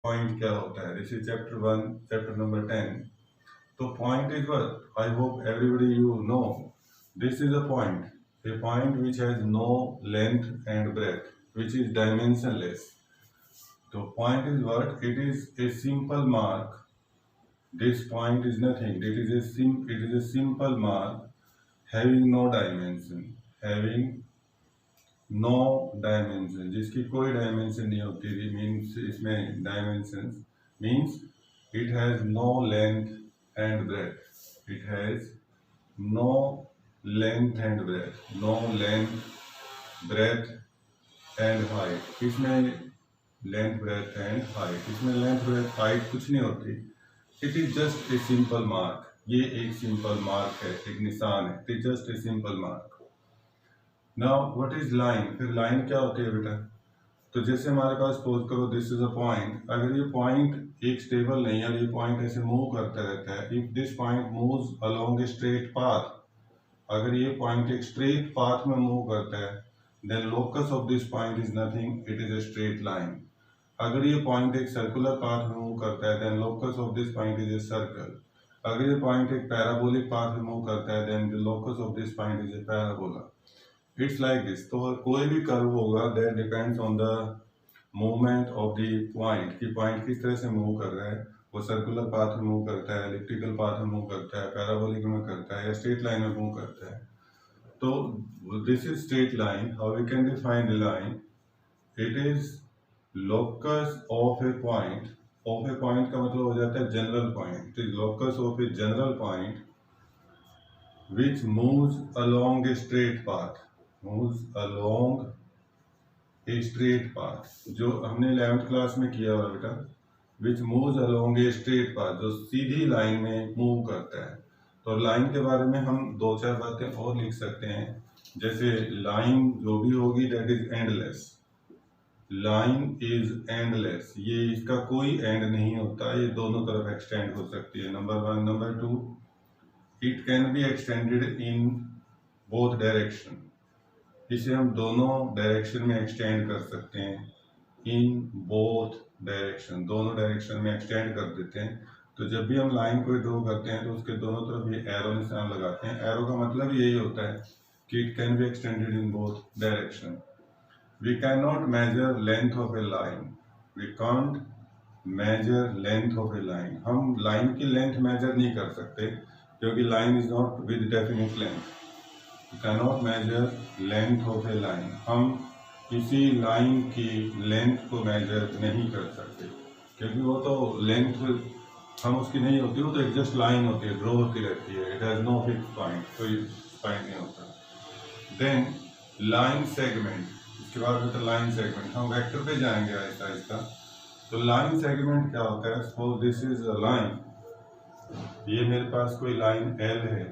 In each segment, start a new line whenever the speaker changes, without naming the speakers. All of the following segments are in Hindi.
पॉइंट क्या होता है। This is chapter 1, chapter number 10। तो point is what, I hope everybody you know, this is a point which has no length and breadth, which is dimensionless. So point is what, it is a simple mark. This point is nothing, it is a simple mark having no dimension, having no dimension, जिसकी कोई डायमेंशन नहीं होती थी। मीन्स इसमें dimension means it has no length and breadth, it has no length and breadth, no length breadth and height. इसमें लेंथ ब्रेथ एंड हाइट, इसमें लेंथ ब्रेथ हाइट कुछ नहीं होती। It is just a simple mark, ये एक सिंपल मार्क है, एक निशान है। It is just a simple mark. Now what is line, फिर लाइन क्या होती है बेटा। तो जैसे हमारे पास सपोज करो दिस इज अ पॉइंट, अगर ये पॉइंट एक स्टेबल नहीं है, ये पॉइंट ऐसे मूव करता रहता है, if this point moves along a straight path, अगर ये पॉइंट एक स्ट्रेट पाथ में मूव करता है, then locus of this point is nothing, it is a straight line. अगर ये पॉइंट एक सर्कुलर पाथ में मूव करता है, then locus of this point is a circle. अगर ये पॉइंट एक पैराबोलिक पाथ में मूव करता है, then the locus of this point is a parabola. It's like this. तो कोई भी कर्व होगा that depends on the movement of the point, कि पॉइंट किस तरह से मूव कर रहा है। वो सर्कुलर पाथ में मूव करता है, एलिप्टिकल पाथ में मूव करता है, पैराबोलिक में करता है, या स्ट्रेट लाइन में मूव करता है। तो this is straight line. How we can define the line, it is locus of a point. Of a point का मतलब हो जाता है general point. It is locus of a general point which moves along a straight path, moves along a straight path, जो हमने 11th क्लास में किया हुआ बेटा, which moves along a straight path, जो सीधी लाइन में मूव करता है। तो लाइन के बारे में हम दो चार बातें और लिख सकते हैं। जैसे लाइन जो भी होगी that is endless, line is endless, ये इसका कोई एंड नहीं होता, ये दोनों तरफ एक्सटेंड हो सकती है, number 1। Number 2, it can be extended in both direction, इसे हम दोनों डायरेक्शन में एक्सटेंड कर सकते हैं। इन बोथ डायरेक्शन, दोनों डायरेक्शन में एक्सटेंड कर देते हैं। तो जब भी हम लाइन को ड्रॉ करते हैं तो उसके दोनों तरफ ये एरो निशान लगाते हैं। एरो का मतलब यही होता है कि it can be extended in both direction. We can not measure length of a line, we can't measure length of a line. हम लाइन की लेंथ मेजर नहीं कर सकते, क्योंकि line is not with definite length. You can not measure length of a line, हम किसी लाइन की लेंथ को मेजर नहीं कर सकते, क्योंकि वो तो लेंथ हम उसकी नहीं होती, वो तो एक जस्ट लाइन होती है, ड्रॉ होती रहती है। It has no fix point, कोई पॉइंट नहीं होता। देन लाइन सेगमेंट, इसके बाद होता है लाइन सेगमेंट। हम वेक्टर पे जाएंगे आहिस्ता आहिस्ता। तो लाइन सेगमेंट क्या होता है, suppose this is a line, ये मेरे पास कोई लाइन L है।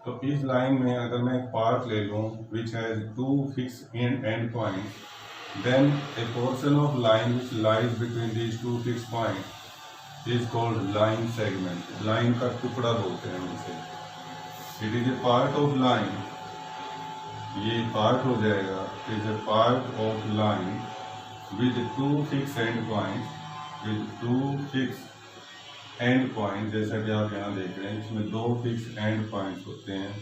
तो इस लाइन में अगर मैं एक पार्ट ले लूँ which has two fix end point, then a portion of line which lies between these two fix point is called line segment. Line का टुकड़ा बोलते हैं इसे। It is a part of line, ये पार्ट हो जाएगा। It is a part of line with two fix end point, with two fix end point, जैसा कि आप यहाँ देख रहे हैं, इसमें दो फिक्स एंड पॉइंट्स होते हैं।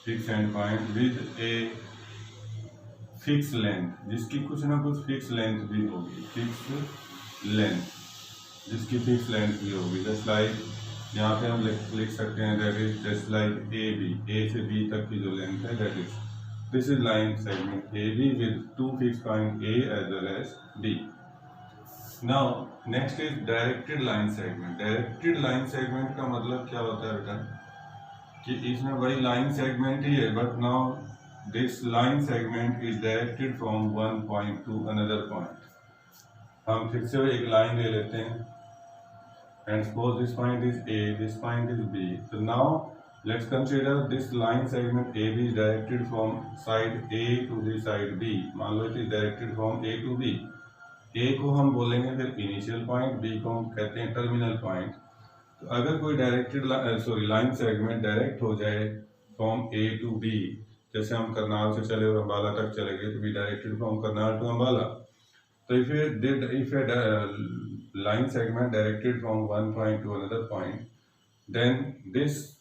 Fix end point with a fix length, जिसकी कुछ ना कुछ फिक्स लेंथ भी होगी, फिक्स लेंथ, जिसकी फिक्स लेंथ भी होगी। जस्ट लाइक यहाँ पे हम लिख सकते हैं that is just like A B, A से बी तक की जो लेंथ है that is, this is line segment A B with two fix point A as well as B. Now next is directed line segment. Directed line segment का मतलब क्या होता है बेटा, कि इसमें वही लाइन सेगमेंट ही है, but now this line segment is directed from one point to another point. हम फिर से एक लाइन ले लेते हैं and suppose this point is A, this point is B. तो now let's consider this line segment A B is directed from side A to the side B. मान लो it is directed from A to B. A को हम बोलेंगे फिर इनिशियल पॉइंट, बी को हम कहते हैं टर्मिनल पॉइंट। तो अगर कोई डायरेक्टेड लाइन सेगमेंट डायरेक्ट हो जाए फ्रॉम ए टू बी, जैसे हम करनाल से चले और अम्बाला तक चले गए, तो B directed from Karnal to Ambala. तो if line segment directed from one point to another point, then this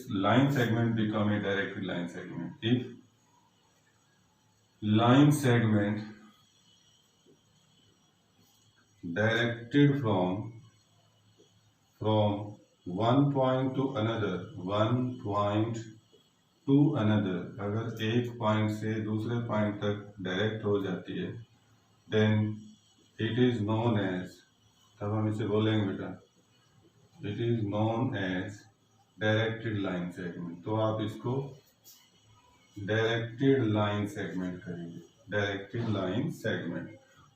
line segment become a directed line segment. If line segment directed from one point to another, अगर एक पॉइंट से दूसरे पॉइंट तक डायरेक्ट हो जाती है, then it is known as, तब हम इसे बोलेंगे बेटा, it is known as directed line segment. तो आप इसको डायरेक्टेड लाइन सेगमेंट करेंगे, डायरेक्टेड लाइन सेगमेंट।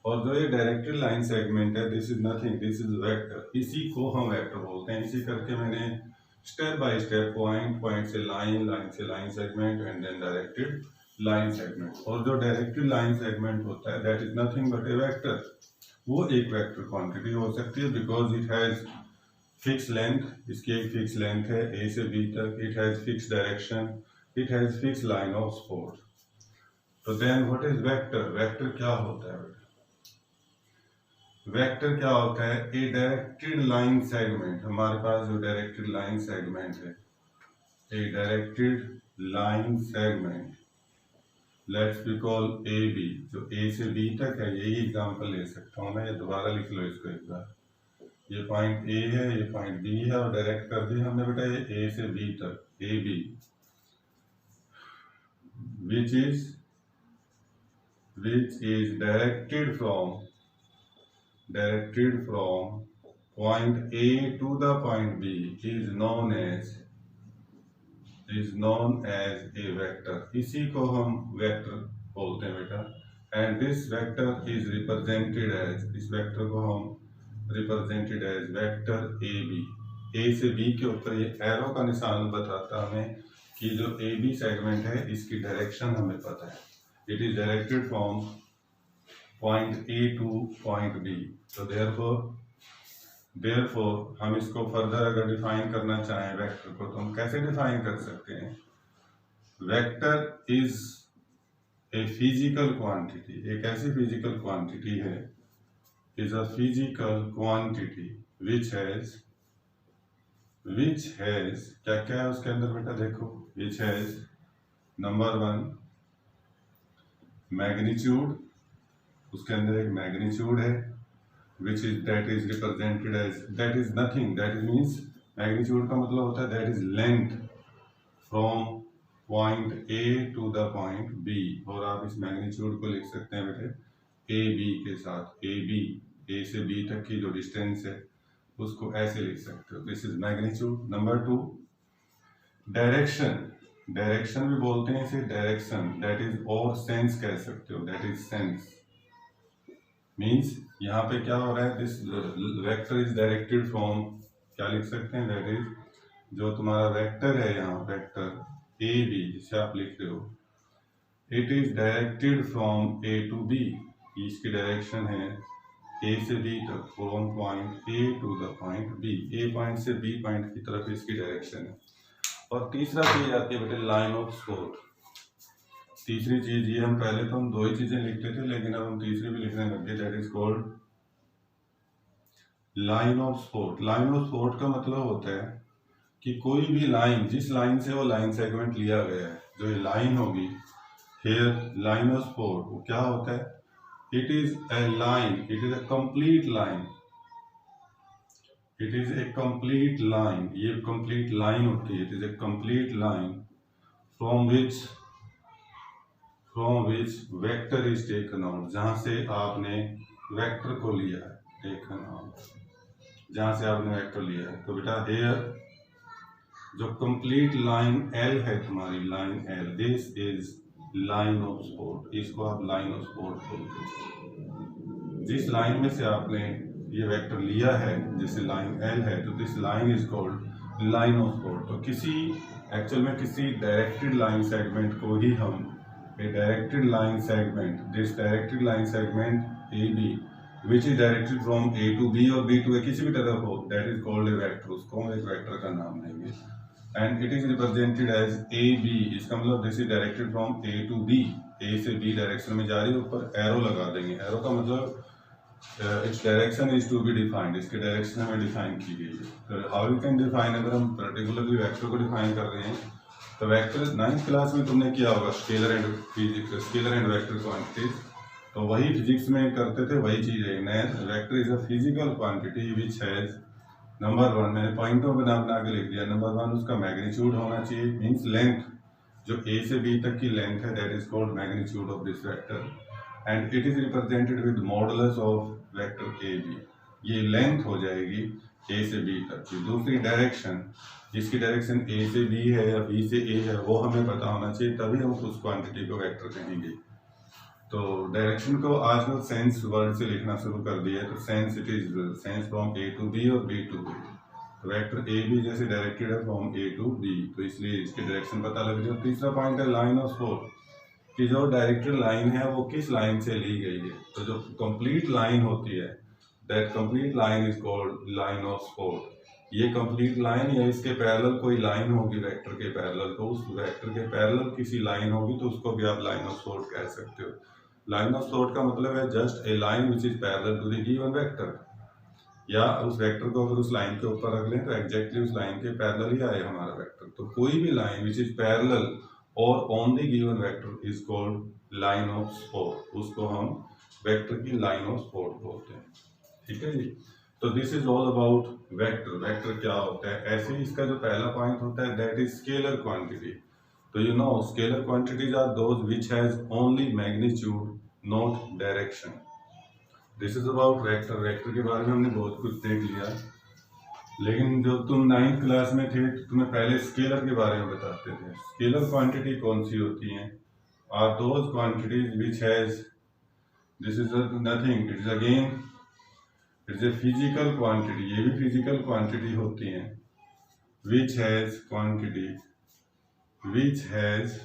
और जो ये डायरेक्टेड लाइन सेगमेंट है, this is nothing, this is vector, इसी को हम वेक्टर बोलते हैं। इसी करके मैंने स्टेप बाय स्टेप पॉइंट से line segment and then directed line segment. और जो डायरेक्टेड लाइन सेगमेंट होता है, that is nothing but a vector. वो एक वेक्टर क्वांटिटी हो सकती है because it has fix length, इसकी एक फिक्स लेंथ है ए से बी तक, it has fix direction, it has fix line of support. तो then what is vector? Vector क्या होता है? वेक्टर क्या होता है? A directed line segment. हमारे पास जो डायरेक्टेड लाइन सेगमेंट है, a directed line segment, let's be call A B, जो ए से बी तक है, यही एग्जांपल ले सकता हूँ मैं, ये दोबारा लिख लो इसको एक बार। ये पॉइंट ए है, ये पॉइंट बी है, और डायरेक्ट कर दिया हमने बेटा ये ए से बी तक, A B, which is directed from point A to the point B is known as a vector। इसी को हम वेक्टर बोलते हैं बेटा। And this vector is represented as, इस वेक्टर को हम represented as vector A B. A से बी के ऊपर ये एरो का निशान बताता हमें कि जो ए बी सेगमेंट है, इसकी डायरेक्शन हमें पता है। It is directed from point A to point B. तो देयरफॉर हम इसको फर्दर अगर डिफाइन करना चाहें वेक्टर को, तो हम कैसे डिफाइन कर सकते हैं? Vector is a physical quantity, एक ऐसी फिजिकल क्वांटिटी है, is a physical quantity which has क्या क्या है उसके अंदर बेटा? देखो, विच हैज नंबर 1 मैग्नीट्यूड, उसके अंदर एक मैग्नीट्यूड है, which is that is represented as, that is nothing, that is means magnitude का मतलब होता है that is length from point A to the point B। और आप इस मैग्नीट्यूड को लिख सकते हैं बेटे ए बी के साथ, ए बी, ए से बी तक की जो डिस्टेंस है उसको ऐसे लिख सकते हो, this is magnitude. Number 2 direction भी बोलते हैं इसे डायरेक्शन, दैट इज, और सेंस कह सकते हो, दैट इज सेंस। मीन्स यहाँ पे क्या हो रहा है? This vector is directed from, क्या लिख सकते हैं? दैट इज, जो तुम्हारा वेक्टर है यहाँ, वेक्टर ए बी जिसे आप लिख रहे हो, it is directed from A to B. इसकी डायरेक्शन है ए से बी तक, from point A to the point B, A point से बी पॉइंट की तरफ इसकी डायरेक्शन है। और तीसरा चीज आती है बेटे लाइन ऑफ सपोर्ट। तीसरी चीज, ये हम पहले तो हम 2 ही चीजें लिखते थे, लेकिन अब हम तीसरी भी लिखने लगे, that is called line of support. Line of support का मतलब होता है कि कोई भी लाइन, जिस लाइन से वो लाइन सेगमेंट लिया गया है, जो ये लाइन होगी हियर, लाइन ऑफ सपोर्ट, वो क्या होता है? It is A line, it is A complete line, it is A complete line, ये कंप्लीट लाइन होती है, it is A complete line from which vector is taken out, जहां से आपने वेक्टर को लिया है, टेकन आउट, जहां से आपने वेक्टर लिया है। तो बेटा हियर जो कंप्लीट लाइन एल है तुम्हारी, line L, this is line of support, इसको आप लाइन ऑफ सपोर्ट बोलते हैं। जिस लाइन में से आपने ये वेक्टर लिया है, जैसे लाइन एल है, तो this line is called line of support. तो एक्चुअल में किसी डायरेक्टेड लाइन सेगमेंट को ही हम a directed line segment, this directed line segment AB which is directed from A to B और B to A किसी भी तरफ हो, that is called a vector, उसको हम एक वेक्टर का नाम देंगे। and it is represented as AB, इसका मतलब this is directed from A to B, A से B डायरेक्शन में जा रही है, ऊपर एरो लगा देंगे। एरो का मतलब its direction is to be defined, इसकी डायरेक्शन हमें डिफाइन की गई है। तो हाउ यू कैन डिफाइन, अगर हम पर्टिकुलरली वेक्टर को डिफाइन कर रहे हैं तो वेक्टर 9th क्लास में तुमने किया होगा, scalar and physics, scalar and vector quantities, तो वही फिजिक्स में करते थे, वही चीज है। Vector is a physical quantity which has, number 1 मैंने पॉइंटों बना बना के लिख दिया, नंबर 1 उसका मैग्नीट्यूड होना चाहिए, मीन्स लेंथ, जो ए से बी तक की लेंथ है, that is called magnitude of this vector, and it is represented with modulus of vector A B, ये लेंथ हो जाएगी ए से बी तक की। दूसरी डायरेक्शन, जिसकी डायरेक्शन ए से बी है या बी से ए है, वो हमें पता होना चाहिए, तभी हम उस क्वांटिटी को वेक्टर कहेंगे। तो डायरेक्शन को आजकल सेंस वर्ड से लिखना शुरू कर दिया है, तो sense, it is sense from A to B और बी टू बी, तो वेक्टर ए बी जैसे डायरेक्टेड है फ्रॉम ए टू बी, तो इसलिए इसकी डायरेक्शन पता लग जाए। तीसरा पॉइंट है लाइन ऑफ थॉट, कि जो डायरेक्टेड लाइन है वो किस लाइन से ली गई है, तो जो कंप्लीट लाइन होती है, that complete line is called line of thought. ये कंप्लीट लाइन या इसके पैरेलल कोई लाइन होगी वेक्टर के पैरेलल, तो उस वेक्टर के पैरेलल किसी लाइन होगी तो उसको भी आप लाइन ऑफ थॉट कह सकते हो। लाइन ऑफ थॉट का मतलब है just a line which is parallel to the given vector, या उस वेक्टर को अगर उस लाइन के ऊपर रख लें तो एग्जैक्टली उस लाइन के पैरेलल ही आए हमारा वेक्टर। तो कोई भी लाइन विच इज पैरेलल और on the given vector is called line of thought, उसको हम वेक्टर की लाइन ऑफ थॉट बोलते हैं। ठीक है जी, तो this is all about vector. Vector क्या होता है, ऐसे ही इसका जो पहला पॉइंट होता है दैट इज स्केलर क्वांटिटी। तो you know scalar quantities are those which has only magnitude not direction. This is about vector. Vector के बारे में हमने बहुत कुछ देख लिया, लेकिन जब तुम 9th क्लास में थे तो तुम्हें पहले स्केलर के बारे में बताते थे। स्केलर क्वांटिटी कौन सी होती हैं, are those quantities which has, this is nothing, it is again it's a physical quantity, ये भी फिजिकल क्वांटिटी होती हैं, which has quantity which has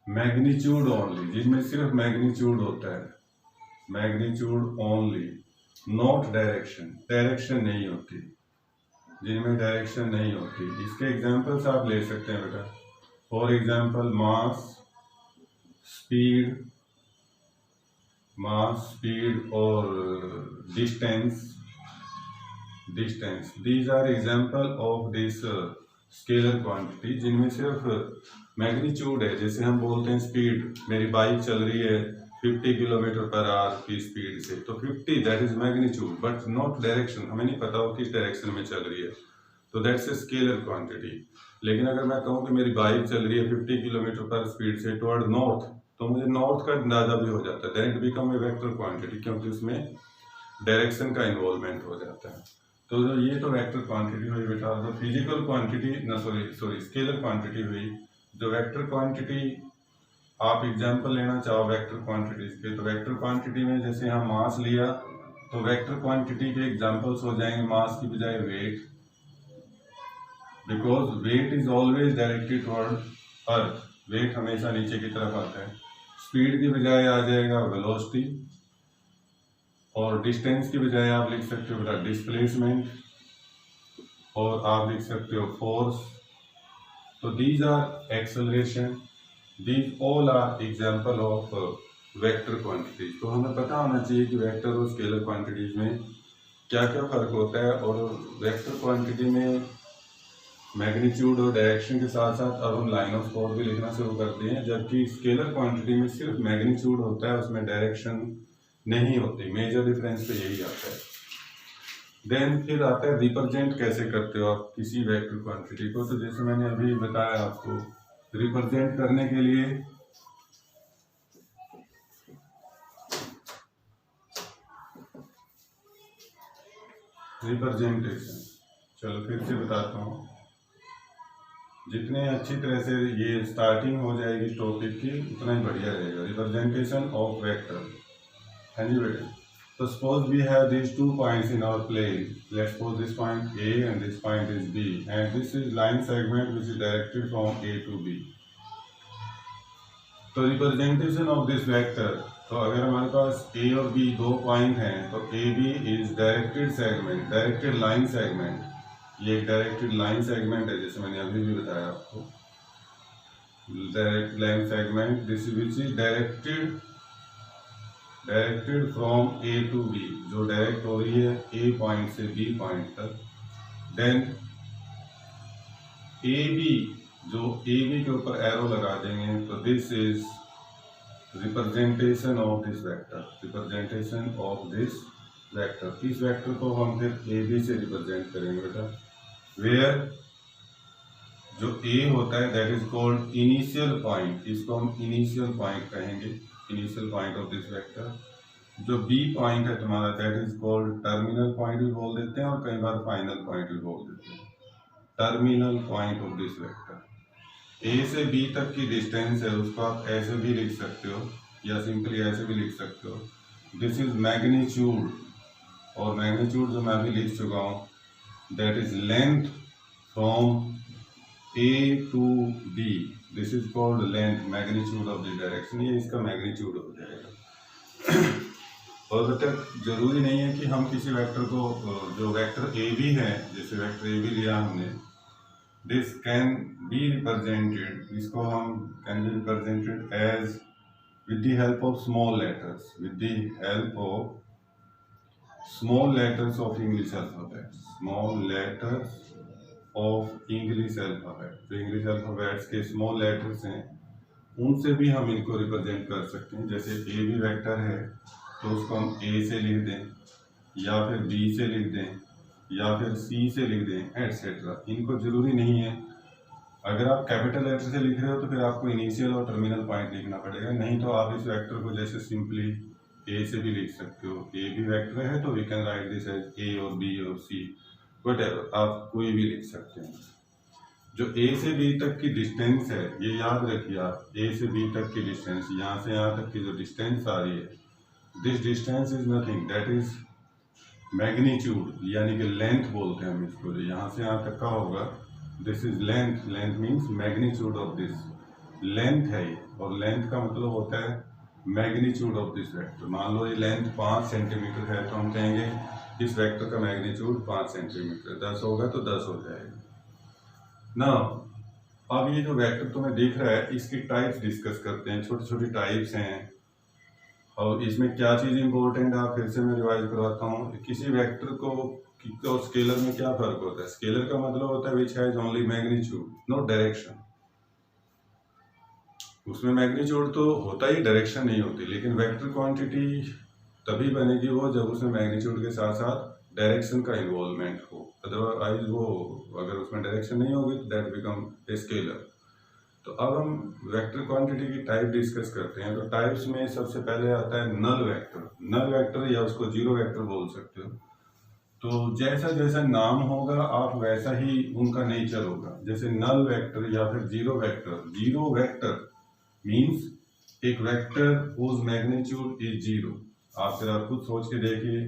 magnitude only, जिनमें सिर्फ मैग्नीट्यूड होता है, magnitude only, not direction, direction नहीं होती, जिनमें डायरेक्शन नहीं होती। इसके एग्जांपल्स आप ले सकते हैं बेटा, फॉर एग्जांपल मास, स्पीड और distance, these are example of this scalar quantity, जिनमें सिर्फ मैग्नीट्यूड है। जैसे हम बोलते हैं स्पीड, मेरी बाइक चल रही है 50 किलोमीटर पर आवर की स्पीड से, तो 50 that is magnitude but not direction, हमें नहीं पता वो किस डायरेक्शन में चल रही है, तो दैट्स ए स्केलर क्वांटिटी। लेकिन अगर मैं कहूँ कि मेरी बाइक चल रही है 50 किलोमीटर पर स्पीड से टुवर्ड नॉर्थ, तो मुझे नॉर्थ का अंदाजा भी हो जाता है, then it become a vector quantity, क्योंकि उसमें डायरेक्शन का इन्वॉल्वमेंट हो जाता है। तो ये तो वेक्टर क्वांटिटी हुई बेटा। जो फिजिकल क्वांटिटी ना सॉरी स्केलर क्वांटिटी हुई। जो वेक्टर क्वांटिटी, आप एग्जांपल लेना चाहो वेक्टर क्वांटिटीज के, तो वेक्टर क्वांटिटी में जैसे हम मास लिया, तो वेक्टर क्वांटिटी के एग्जांपल्स हो जाएंगे मास की बजाय weight, because weight is always directed toward earth, weight हमेशा नीचे की तरफ आता है। स्पीड की बजाय आ जाएगा वेलोसिटी, और डिस्टेंस की बजाय आप लिख सकते हो बेटा डिस्प्लेसमेंट, और आप लिख सकते हो फोर्स। तो these are acceleration, these all are example of vector quantities. तो हमें पता होना चाहिए कि वेक्टर और स्केलर क्वांटिटीज में क्या क्या फर्क होता है, और वेक्टर क्वांटिटी में मैग्नीट्यूड और डायरेक्शन के साथ साथ अब हम लाइन ऑफ थॉट भी लिखना शुरू करते हैं, जबकि स्केलर क्वांटिटी में सिर्फ मैग्नीट्यूड होता है, उसमें डायरेक्शन नहीं होती। मेजर डिफरेंस तो यही आता है। देन फिर आता है रिप्रेजेंट कैसे करते हो आप किसी वेक्टर क्वांटिटी को। तो जैसे मैंने अभी बताया आपको, रिप्रेजेंट करने के लिए रिप्रेजेंटेशन, चलो फिर से बताता हूँ, जितने अच्छी तरह से ये स्टार्टिंग हो जाएगी टॉपिक की उतना ही बढ़िया रहेगा। Representation of vector. हाँ जी बेटा, तो suppose we have these 2 points in our plane. Let's suppose this point A and this point is B, and this is line segment which is directed from A to B. तो रिप्रेजेंटेशन ऑफ दिस वेक्टर, तो अगर हमारे पास A और B दो पॉइंट हैं, तो A B is directed segment, directed line segment. ये एक डायरेक्टेड लाइन सेगमेंट है, जैसे मैंने अभी भी बताया आपको, direct line segment this which is directed directed from A to B, जो डायरेक्ट हो रही है ए पॉइंट से बी पॉइंट तक, देन ए बी, जो ए बी के ऊपर एरो लगा देंगे, तो this is representation of this vector, representation of this vector. इस वेक्टर को हम फिर ए बी से रिप्रेजेंट करेंगे बेटा, वेयर जो ए होता है that is called initial point, इसको हम इनिशियल पॉइंट कहेंगे, initial point of this vector. जो बी पॉइंट है तुम्हारा that is called terminal point भी बोल देते हैं, और कई बार फाइनल पॉइंट भी बोल देते हैं। Terminal point of this vector, A से बी तक की डिस्टेंस है, उसको आप ऐसे भी लिख सकते हो या सिंपली ऐसे भी लिख सकते हो, दिस इज मैग्नीट्यूड। और मैग्नीट्यूड जो मैं अभी लिख चुका हूँ, that is length from A to B, this is called length, magnitude of the direction, ये इसका मैग्नीट्यूड हो जाएगा। और बेटा जरूरी नहीं है कि हम किसी वेक्टर को, जो वेक्टर ए बी है, जैसे वेक्टर ए बी लिया हमने, दिस कैन बी रिप्रेजेंटेड, इसको हम can be represented as with the help of small letters, with the help of small letters of English alphabet, small letters of English alphabet, जो इंग्लिश अल्फाबेट्स के स्मॉल लेटर्स हैं उनसे भी हम इनको रिप्रेजेंट कर सकते हैं। जैसे ए बी वेक्टर है तो उसको हम ए से लिख दें, या फिर बी से लिख दें, या फिर सी से लिख दें, एटसेट्रा। इनको जरूरी नहीं है, अगर आप कैपिटल लेटर से लिख रहे हो तो फिर आपको इनिशियल और टर्मिनल पॉइंट लिखना पड़ेगा, नहीं तो आप इस वेक्टर को जैसे सिंपली ए से भी लिख सकते हो। ए बी वेक्टर है तो we can write this as A और बी और सी, व्हाटएवर, आप कोई भी लिख सकते हैं। जो ए से बी तक की डिस्टेंस है, ये याद रखिए आप, ए से बी तक की डिस्टेंस, यहाँ से यहाँ तक की जो डिस्टेंस आ रही है, this distance is nothing, that is magnitude, यानी कि लेंथ बोलते हैं हम इसको। जो यहाँ से यहाँ तक का होगा, this is length, length means magnitude of this, length है ये, और लेंथ का मतलब होता है मैग्नीट्यूड ऑफ दिस वेक्टर। मान लो ये लेंथ 5 सेंटीमीटर है तो हम कहेंगे इस वेक्टर का मैग्नीट्यूड 5 सेंटीमीटर, 10 होगा तो 10 हो जाएगा ना। अब ये जो वेक्टर तुम्हें दिख रहा है, इसकी टाइप्स डिस्कस करते हैं, छोटी छोटी टाइप्स हैं। और इसमें क्या चीज़ इंपॉर्टेंट है, फिर से मैं रिवाइज करवाता हूँ। किसी वेक्टर को और स्केलर में क्या फर्क होता है? स्केलर का मतलब होता है which has only magnitude, no direction. उसमें मैग्नीट्यूड तो होता ही, डायरेक्शन नहीं होती। लेकिन वेक्टर क्वांटिटी तभी बनेगी वो जब उसमें मैग्नीट्यूड के साथ साथ डायरेक्शन का इन्वॉल्वमेंट हो, अदरवाइज वो अगर उसमें डायरेक्शन नहीं होगी तो दैट बिकम ए स्केलर। तो अब हम वेक्टर क्वांटिटी की टाइप डिस्कस करते हैं। तो टाइप्स में सबसे पहले आता है नल वेक्टर। नल वेक्टर या उसको जीरो वेक्टर बोल सकते हो। तो जैसा जैसा नाम होगा आप वैसा ही उनका नेचर होगा। जैसे नल वेक्टर या फिर zero vector. Zero vector means एक vector whose magnitude is zero. आप जरा खुद सोच के देखिए,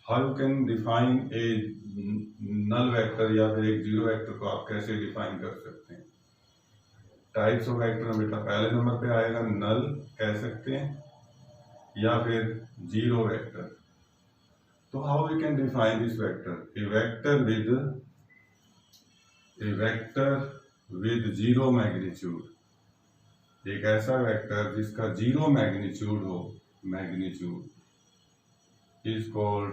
how you can define a null vector या फिर एक जीरो वेक्टर को आप कैसे डिफाइन कर सकते हैं? टाइप्स ऑफ वेक्टर में बेटा पहले नंबर पे आएगा नल कह सकते हैं, या फिर जीरो वेक्टर। तो how we can define this vector? A vector with zero magnitude, एक ऐसा वेक्टर जिसका जीरो मैग्नीट्यूड हो, magnitude is called,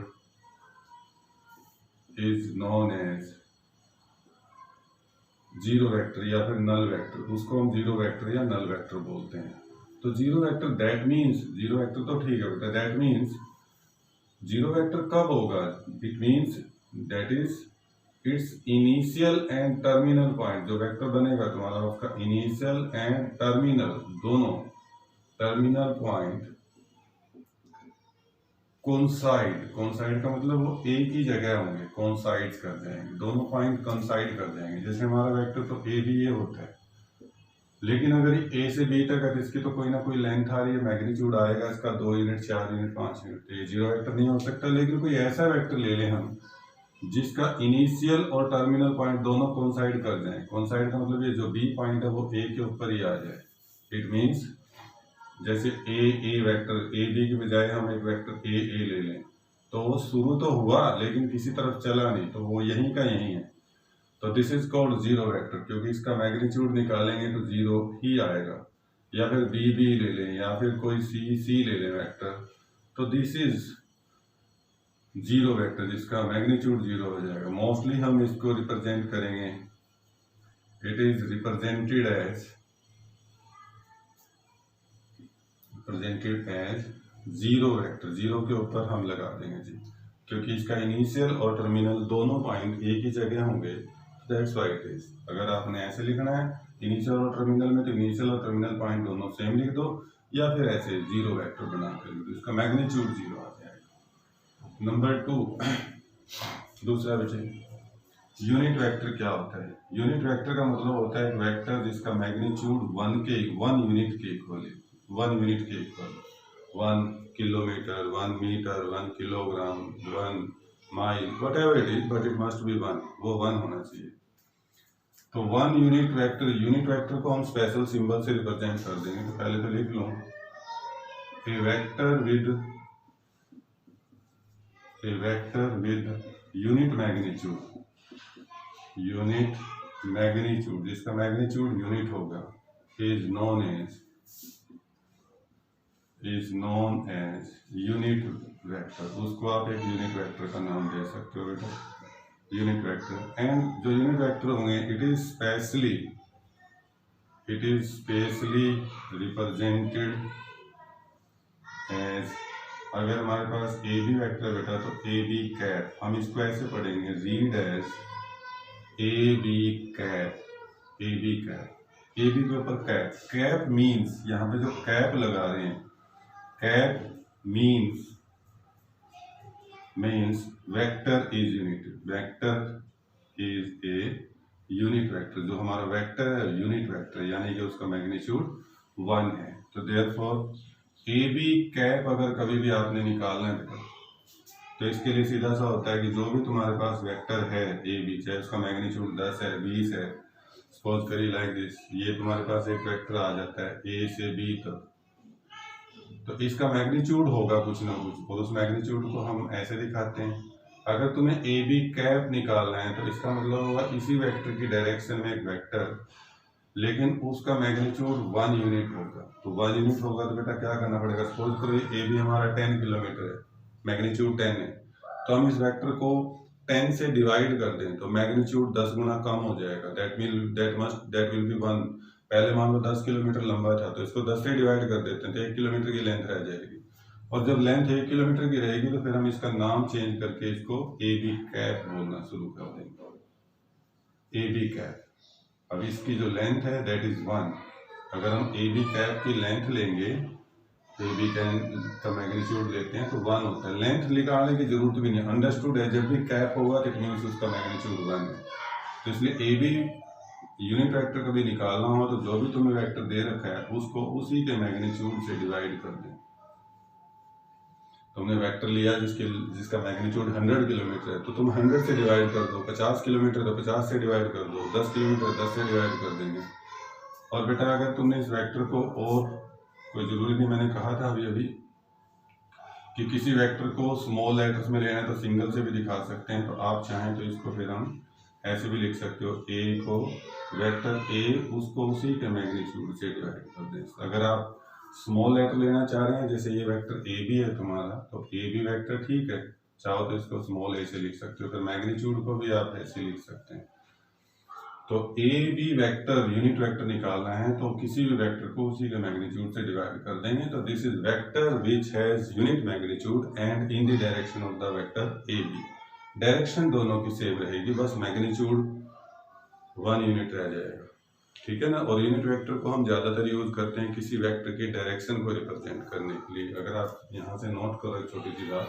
is known as zero vector या फिर नल वेक्टर। उसको हम जीरो वेक्टर या नल वेक्टर बोलते हैं। तो zero vector that means, zero vector तो ठीक है बेटा, दैट मीन्स जीरो वेक्टर कब होगा? It means that is it's initial and terminal point. जो वेक्टर बनेगा तुम्हारा उसका इनिशियल एंड टर्मिनल दोनों, टर्मिनल पॉइंट कोइंसाइड, कोइंसाइड का मतलब वो एक ही जगह होंगे, कोइंसाइड कर जाएंगे, दोनों पॉइंट कोइंसाइड कर जाएंगे। जैसे हमारा वेक्टर तो ए बी ए होता है, लेकिन अगर ए से बी तक है तो इसकी तो कोई ना कोई लेंथ आ रही है, मैग्नीट्यूड आएगा इसका 2 यूनिट, 4 यूनिट, 5 यूनिट। तो ये जीरो वेक्टर नहीं हो सकता। लेकिन कोई ऐसा वेक्टर ले लें हम जिसका इनिशियल और टर्मिनल पॉइंट दोनों कोइंसाइड कर जाएं। कोइंसाइड का मतलब ये जो बी पॉइंट है वो ए के ऊपर ही आ जाए। इट मीन्स जैसे ए वेक्टर, ए बी की बजाय हम एक वेक्टर ए ले लें, तो वो शुरू तो हुआ लेकिन किसी तरफ चला नहीं, तो वो यहीं का यहीं है। तो this is called zero vector, क्योंकि इसका मैग्नीट्यूड निकालेंगे तो जीरो ही आएगा। या फिर बी ले लें, या फिर कोई सी ले लें वेक्टर, तो दिस इज जीरो वेक्टर, जिसका मैग्नीट्यूड जीरो हो जाएगा। मोस्टली हम इसको रिप्रेजेंट करेंगे, it is represented as zero vector. Zero के ऊपर हम लगा देंगे जी, क्योंकि इसका इनिशियल और टर्मिनल दोनों पॉइंट एक ही जगह होंगे, दैट्स व्हाई इट इज। अगर आपने ऐसे लिखना है इनिशियल और टर्मिनल में, तो इनिशियल और टर्मिनल पॉइंट दोनों सेम लिख दो, या फिर ऐसे जीरो वेक्टर बना कर लिख दो, इसका मैग्नीट्यूड जीरो आ जाएगा। नंबर 2, दूसरा विषय, यूनिट वेक्टर क्या होता है? यूनिट वेक्टर का मतलब होता है वेक्टर जिसका मैग्नीट्यूड वन यूनिट के इक्वल है। 1 kilometre, 1 metre, 1 kilogram, 1 mile, whatever it is, but it must be 1, वो 1 होना चाहिए। तो 1 यूनिट वेक्टर को हम स्पेशल सिंबल से रिप्रेजेंट कर देंगे। तो पहले तो लिख लो a vector with unit magnitude, जिसका मैग्नीट्यूड यूनिट होगा, is known as unit vector. उसको आप एक यूनिट वेक्टर का नाम दे सकते हो बेटा, यूनिट वेक्टर। एंड जो यूनिट वेक्टर होंगे, it is specially represented as, अगर हमारे पास ए बी वेक्टर है बेटा, तो ए बी कैप, हम इसको ऐसे पढ़ेंगे, read as A B cap. A B के ऊपर कैप मीन्स, यहाँ पे जो कैप लगा रहे हैं, cap means vector is a unit vector. जो हमारा वेक्टर है यूनिट वेक्टर, यानी कि उसका मैग्नीट्यूड 1 है। तो देयरफॉर ए बी कैप अगर कभी भी आपने निकालना है बेटा, तो इसके लिए सीधा सा होता है कि जो भी तुम्हारे पास वेक्टर है ए बी, चाहे उसका मैग्नीट्यूड 10 है, 20 है, सपोज करिए लाइक दिस, ये तुम्हारे पास एक वेक्टर आ जाता है ए से बी तक, तो इसका मैग्नीट्यूड होगा कुछ ना कुछ, और उस मैग्नीट्यूड को हम ऐसे दिखाते हैं। अगर तुम्हें ए बी कैप निकालना है, तो इसका मतलब होगा इसी वेक्टर की डायरेक्शन में एक वेक्टर, लेकिन उसका मैग्नीट्यूड 1 यूनिट होगा। तो 1 यूनिट होगा तो बेटा क्या करना पड़ेगा, सपोज करो ए बी हमारा 10 किलोमीटर है, मैग्नीट्यूड 10 है, तो हम इस वेक्टर को 10 से डिवाइड कर दें तो मैग्नीट्यूड 10 गुना कम हो जाएगा, दैट विल बी 1। पहले मान लो 10 किलोमीटर लंबा था, तो इसको 10 से डिवाइड कर देते हैं तो 1 किलोमीटर की लेंथ रह जाएगी, और जब लेंथ 1 किलोमीटर की रहेगी तो फिर हम इसका नाम चेंज करके इसको ए बी कैप बोलना शुरू कर देंगे, ए बी कैप। अब इसकी जो लेंथ है दैट इज 1। अगर हम ए बी कैप की लेंथ लेंगे, ए बी का मैग्नीट्यूड लेते हैं, तो 1 होता है। लेंथ निकालने की जरूरत भी नहीं, अंडरस्टूड है, जब भी कैप होगा तो इट मीन्स उसका मैग्नीट्यूड 1 है। तो इसलिए ए बी यूनिट वेक्टर कभी निकालना हो तो जो भी तुम्हें वेक्टर दे रखा है उसको उसी के मैग्नीट्यूड से डिवाइड कर दें। तुमने वेक्टर लिया जिसका मैग्नीट्यूड 100 किलोमीटर है, तो तुम 100 से डिवाइड कर दो, 50 किलोमीटर तो 50 से डिवाइड कर दो, 10 किलोमीटर 10 से डिवाइड कर देंगे। और बेटा अगर तुमने इस वेक्टर को, और कोई जरूरी नहीं, मैंने कहा था अभी कि किसी वेक्टर को स्मॉल लेटर्स में लेना है तो सिंगल से भी दिखा सकते हैं, तो आप चाहें तो इसको फिर हम ऐसे भी लिख सकते हो, ए को वेक्टर ए उसको उसी के मैग्नीट्यूड से डिवाइड कर दें। अगर आप स्मॉल लेटर लेना चाह रहे हैं, जैसे ये वेक्टर ए बी है तुम्हारा, तो ए बी वेक्टर ठीक है, चाहो तो इसको स्मॉल ए से लिख सकते हो, फिर मैग्नीट्यूड को भी आप ऐसे लिख सकते हैं। तो A B vector unit vector निकालना है तो किसी भी वेक्टर को उसी के मैग्नीट्यूड से डिवाइड कर देंगे। तो this is vector which has unit magnitude and in the direction of the vector A B. Direction दोनों की सेम रहेगी, बस मैग्नीट्यूड 1 यूनिट रह जाएगा, ठीक है ना। और यूनिट वेक्टर को हम ज्यादातर यूज करते हैं किसी वेक्टर की डायरेक्शन को रिप्रेजेंट करने के लिए। अगर आप यहाँ से नोट करो एक छोटी सी बात,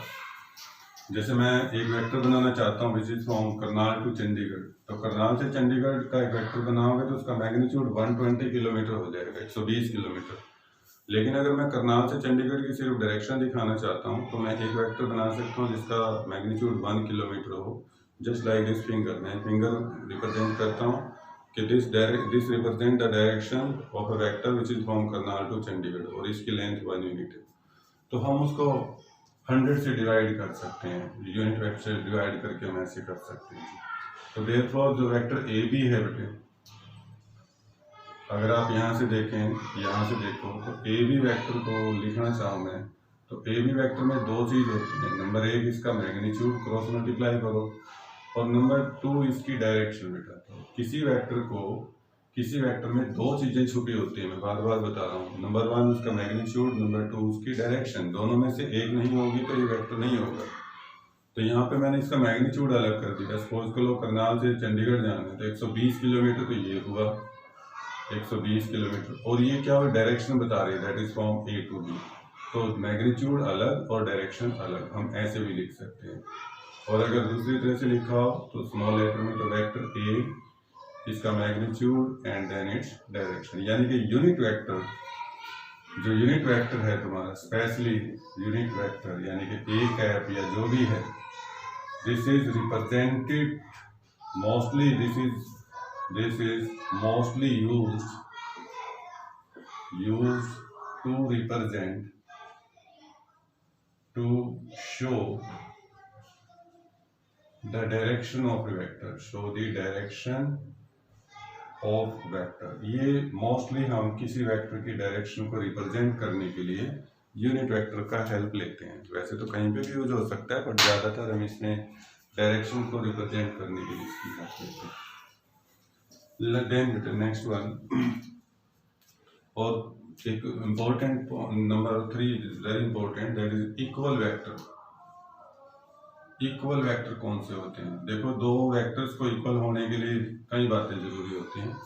जैसे मैं एक वेक्टर बनाना चाहता हूँ which is from Karnal to Chandigarh, तो करनाल से चंडीगढ़ का एक वेक्टर बनाओगे तो उसका मैग्नीट्यूड 120 किलोमीटर हो जाएगा, 120 किलोमीटर। लेकिन अगर मैं करनाल से चंडीगढ़ की सिर्फ डायरेक्शन दिखाना चाहता हूँ तो मैं एक वेक्टर बना सकता हूँ जिसका मैग्नीट्यूड 1 किलोमीटर हो, जस्ट लाइक दिस फिंगर। मैं फिंगर रिप्रेजेंट करता हूँ कि this represent the direction of a vector which is from Karnal to Chandigarh, और इसकी लेंथ 1 यूनिट है। तो हम उसको 100 से डिवाइड कर सकते हैं, यूनिट वेक्टर से डिवाइड करके हम ऐसे कर सकते हैं। तो देयरफॉर जो वेक्टर ए बी है बेटे, अगर आप यहाँ से देखें, यहाँ से देखो, तो ए बी वेक्टर को लिखना चाहूँ मैं तो ए बी वेक्टर में दो चीज होती है, नंबर एक इसका मैग्नीट्यूड क्रॉस मल्टीप्लाई करो और नंबर टू इसकी डायरेक्शन। बेटा तो किसी वेक्टर में दो चीजें छुपी होती है, मैं बार बार बता रहा हूँ। नंबर वन उसका मैग्नीट्यूड, नंबर टू उसकी डायरेक्शन। दोनों में से एक नहीं होगी तो ये वेक्टर नहीं होगा। तो यहाँ पे मैंने इसका मैग्नीट्यूड अलग कर दिया। सपोज करो करनाल से चंडीगढ़ जाना है तो 120 किलोमीटर, तो ये हुआ 120 किलोमीटर। और ये क्या हो, डायरेक्शन बता रही है, that is from A to B. तो मैग्नीट्यूड अलग और डायरेक्शन अलग, हम ऐसे भी लिख सकते हैं। और अगर दूसरी तरह से लिखा हो तो स्मॉल लेटर में, तो वेक्टर ए, इसका magnitude and then it's direction. यानी कि यूनिट वेक्टर, जो यूनिट वेक्टर है तुम्हारा, स्पेशली यूनिट वेक्टर यानी कि ए कैप या जो भी है, this is represented mostly, this is mostly used to represent, to show the direction of a vector, show the direction of vector। ये मोस्टली हम किसी वेक्टर की डायरेक्शन को रिप्रेजेंट करने के लिए यूनिट वेक्टर का हेल्प लेते हैं। वैसे तो कहीं पे भी यूज हो सकता है, बट ज़्यादातर हम इसमें डायरेक्शन को रिप्रेजेंट करने के लिए इसकी हेल्प लेते हैं। देन नेक्स्ट वन, और एक important number 3 very important, that is equal vector. Equal vector कौन से होते हैं? देखो, दो वेक्टर्स को इक्वल होने के लिए कई बातें जरूरी होती हैं।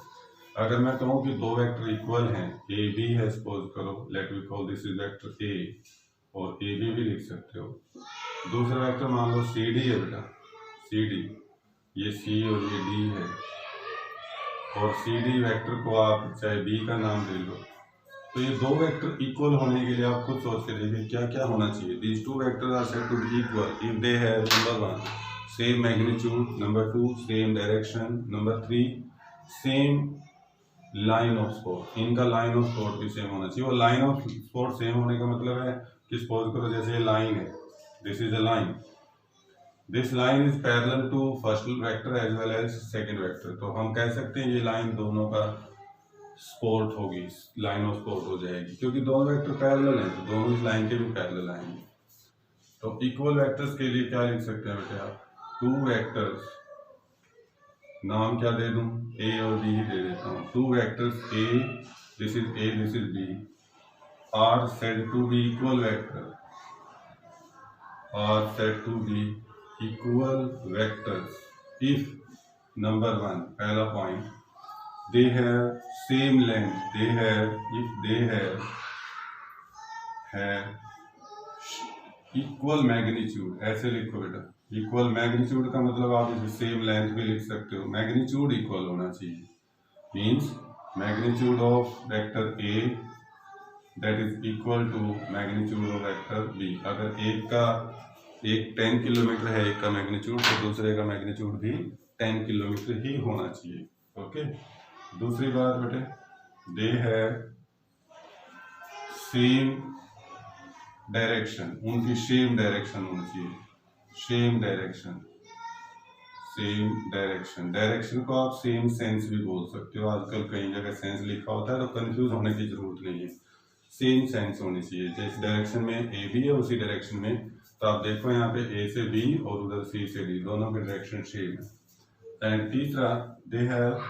अगर मैं कहूँ कि दो वेक्टर इक्वल हैं, ए बी है, सपोज करो, let we call this is vector A, और ए बी भी लिख सकते हो। दूसरा वेक्टर मान लो सी डी है बेटा, सी डी, ये सी और ये डी है, और सी डी वेक्टर को आप चाहे बी का नाम ले लो। तो ये दो वेक्टर इक्वल होने के लिए आप खुद सोच के देखिए क्या क्या होना चाहिए। These two vectors are said to be equal if they have number one same magnitude, number two same direction, number three same line of support. इनका लाइन ऑफ सपोर्ट भी सेम होना चाहिए। और लाइन ऑफ सपोर्ट सेम होने का मतलब है कि सपोज करो जैसे ये लाइन है, this is a line, this line is parallel to first vector as well as second vector. तो हम कह सकते हैं ये लाइन दोनों का सपोर्ट होगी, लाइन ऑफ सपोर्ट हो जाएगी, क्योंकि दोनों वेक्टर पैरेलल हैं, तो दोनों इस लाइन के भी पैरेलल आएंगे। तो इक्वल वेक्टर्स के लिए क्या लिख सकते हैं बेटे आप? टू वेक्टर्स, नाम क्या दे दूं? ए और बी ही दे देता हूं। Two vectors A, this is A, this is B, are said to be equal vector, are said to be equal vectors if number one, पहला point, they have same length, if they have equal magnitude। ऐसे लिखो बेटा, इक्वल मैग्नीट्यूड का मतलब आप इसे सेम लेंथ भी लिख सकते हो। मैग्नीट्यूड इक्वल होना चाहिए, means magnitude of vector A that is equal to magnitude of vector B. अगर एक 10 किलोमीटर है एक का मैग्नीट्यूड, तो दूसरे का मैग्नीट्यूड भी 10 किलोमीटर ही होना चाहिए। ओके, दूसरी बात बेटे, दे हैव सेम डायरेक्शन, उनकी सेम डायरेक्शन होनी चाहिए, same direction, same direction. Direction को आप सेम सेंस भी बोल सकते हो, आजकल कई जगह सेंस लिखा होता है तो कंफ्यूज होने की जरूरत नहीं है, सेम सेंस होनी चाहिए। जिस डायरेक्शन में ए बी है उसी डायरेक्शन में, तो आप देखो यहाँ पे ए से बी और उधर सी से डी, दोनों की डायरेक्शन सेम है। एंड तीसरा, दे have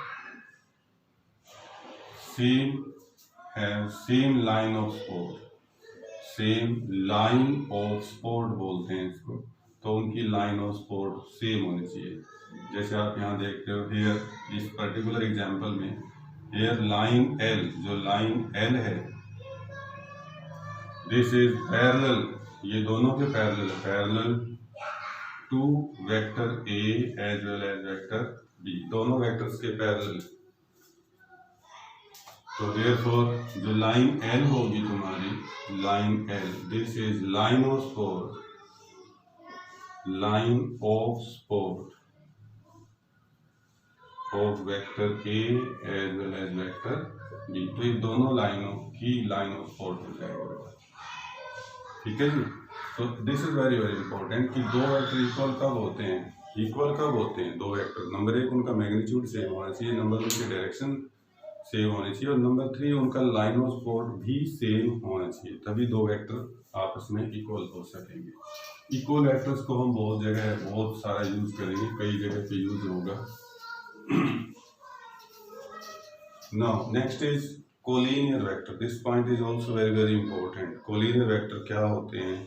same line of support, same line of support बोलते हैं इसको, तो उनकी लाइन ऑफ सपोर्ट सेम होनी चाहिए। जैसे आप यहाँ देखते हो हियर, इस पर्टिकुलर एग्जांपल में, हियर लाइन एल, जो लाइन एल है, दिस इज पैरेलल, ये दोनों के पैरेलल है, parallel to vector A as well as vector B, दोनों वेक्टर्स के पैरेलल। तो देयरफॉर जो लाइन एल होगी तुम्हारी, line L, this is line of support, line of support of vector A as well as vector B. तो ये दोनों लाइनों की लाइन ऑफ सपोर्ट हो जाएगा। ठीक है जी। तो this is very very important कि दो वेक्टर इक्वल कब होते हैं? इक्वल कब होते हैं दो वेक्टर? नंबर एक, उनका मैग्नीट्यूड सेम होना चाहिए, नंबर दो की डायरेक्शन सेम होने चाहिए, और नंबर 3 उनका लाइन ऑफ सपोर्ट भी सेम होना चाहिए, तभी दो वेक्टर आपस में इक्वल हो सकेंगे। इक्वल वेक्टर्स को हम बहुत जगह बहुत सारा यूज करेंगे, कई जगह पे यूज होगा। Now next is collinear vector. This point is also very very important. Collinear vector क्या होते हैं?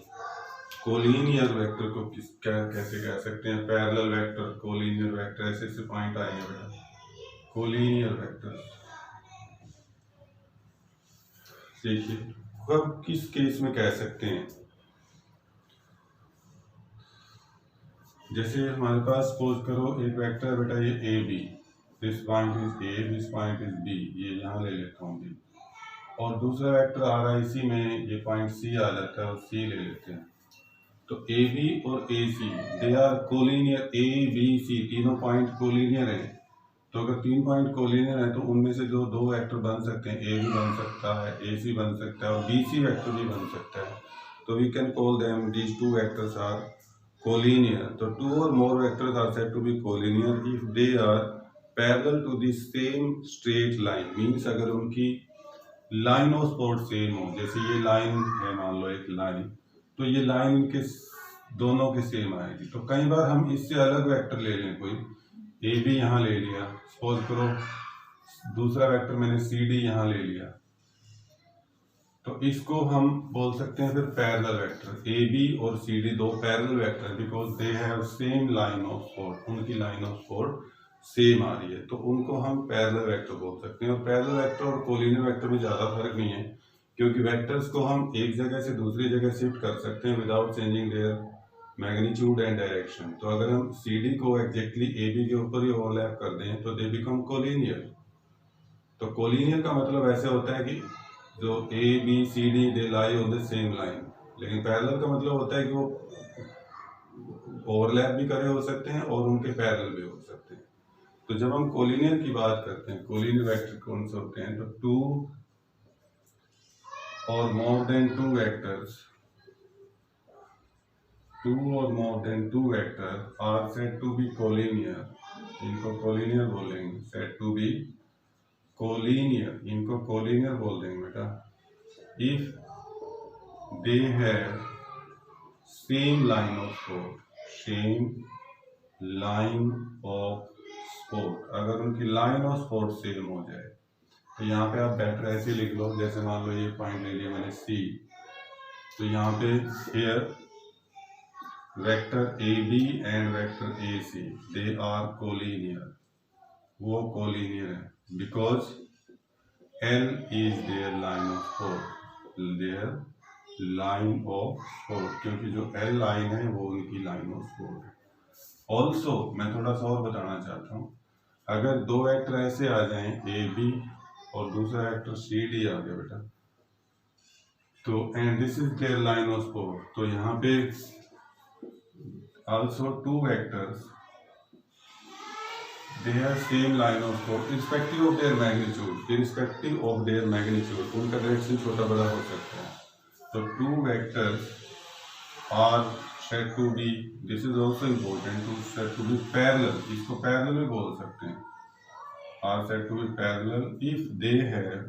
कोलिनियर वेक्टर को कैसे कह सकते हैं? पैरेलल वेक्टर, कोलिनियर वेक्टर, ऐसे पॉइंट आएंगे बेटा। कोलिनियर वेक्टर देखिए कब किस केस में कह सकते हैं? जैसे हमारे पास सपोज करो एक वेक्टर है बेटा, ये A B, this point is A, this point is B, ये यहाँ ले लेता हूँ बी, और दूसरा वेक्टर आ रहा है इसी में, ये पॉइंट सी आ जाता है और सी ले लेते हैं। तो ए बी और A C they are collinear. A B C तीनों पॉइंट कोलिनियर है। तो अगर 3 पॉइंट कोलिनियर है तो उनमें से जो 2 वेक्टर बन सकते हैं, ए बी बन सकता है, ए सी बन सकता है, और बी सी वेक्टर भी बन सकता है। तो we can call them these 2 vectors are collinear. So 2 or more vectors are said to be collinear if they are parallel to the same straight line. Means अगर उनकी लाइन ऑफ सपोर्ट सेम हो, जैसे ये लाइन है मान लो एक लाइन, तो ये लाइन इनके दोनों के सेम आएगी। तो कई बार हम इससे अलग वेक्टर ले लें, कोई ए बी यहाँ ले लिया, सपोज करो दूसरा वेक्टर मैंने सी डी यहाँ ले लिया, तो इसको हम बोल सकते हैं फिर पैरेलल वेक्टर। ए बी और C D 2 parallel vector, because they have same line of support, उनकी लाइन ऑफ सपोर्ट सेम आ रही है, तो उनको हम पैरेलल वेक्टर बोल सकते हैं। और पैरेलल वेक्टर और कोलिनियर वेक्टर में ज़्यादा फर्क नहीं है, क्योंकि वेक्टर्स को हम एक जगह से दूसरी जगह शिफ्ट कर सकते हैं without changing their magnitude and direction. तो अगर हम सी डी को एग्जैक्टली ए बी के ऊपर ही ओवरलैप कर दें तो दे बिकम कोलिनियर। तो कोलिनियर का मतलब ऐसे होता है कि जो A B C D they lie on the same line, लेकिन पैरेलल का मतलब होता है कि वो ओवरलैप भी करे हो सकते हैं और उनके पैरेलल भी हो सकते हैं। तो जब हम कोलिनियर की बात करते हैं, कोलिनियर वेक्टर कौन से होते हैं? तो 2 or more than 2 vectors, 2 or more than 2 vectors are said to be collinear. इनको कोलिनियर बोलेंगे, said to be कोलिनियर, इनको कोलिनियर बोल देंगे बेटा। If they have same line of support, same line of support, अगर उनकी लाइन ऑफ सपोर्ट सेम हो जाए, तो यहाँ पे आप बेटर ऐसे लिख लो, जैसे मान लो ये पॉइंट ले लिया मैंने सी, तो यहाँ पे here vector A B and vector A C they are collinear, वो कोलिनियर है, because L is their line of support, their line of support, क्योंकि जो L लाइन है वो उनकी लाइन ऑफ सपोर्ट है। ऑल्सो मैं थोड़ा सा और बताना चाहता हूँ, अगर 2 वेक्टर ऐसे आ जाएं ए बी और दूसरा वेक्टर सी डी आ गया बेटा, तो and this is their line of support, तो यहाँ पे also 2 vectors they have same line of support irrespective of their magnitude, irrespective of their magnitude, उनका डायरेक्शन छोटा बड़ा हो सकता है। तो 2 vectors are said to be, this is also important, to said to be parallel, इसको parallel भी बोल सकते हैं, are said to be parallel if they have